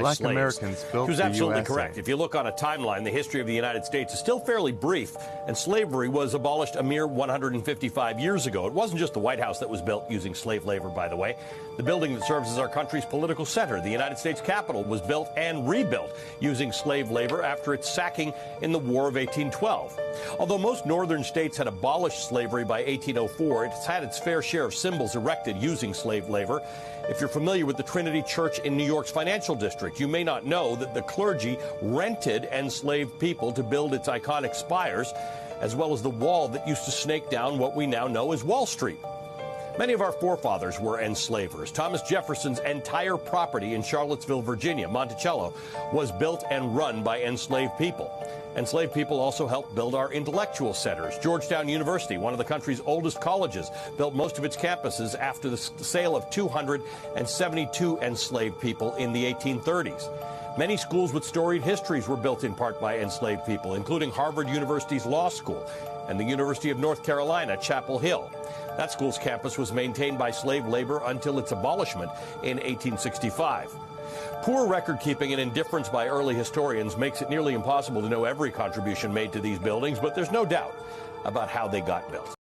Black slaves. Americans built She was the absolutely USA. correct. If you look on a timeline, the history of the United States is still fairly brief, and slavery was abolished a mere 155 years ago. It wasn't just the White House that was built using slave labor, by the way. The building that serves as our country's political center, the United States Capitol, was built and rebuilt using slave labor after its sacking in the War of 1812. Although most northern states had abolished slavery by 1804, it's had its fair share of symbols erected using slave labor. If you're familiar with the Trinity Church in New York's financial district, you may not know that the clergy rented enslaved people to build its iconic spires, as well as the wall that used to snake down what we now know as Wall Street. Many of our forefathers were enslavers. Thomas Jefferson's entire property in Charlottesville, Virginia, Monticello, was built and run by enslaved people. Enslaved people also helped build our intellectual centers. Georgetown University, one of the country's oldest colleges, built most of its campuses after the sale of 272 enslaved people in the 1830s. Many schools with storied histories were built in part by enslaved people, including Harvard University's Law School and the University of North Carolina, Chapel Hill. That school's campus was maintained by slave labor until its abolishment in 1865. Poor record-keeping and indifference by early historians makes it nearly impossible to know every contribution made to these buildings, but there's no doubt about how they got built.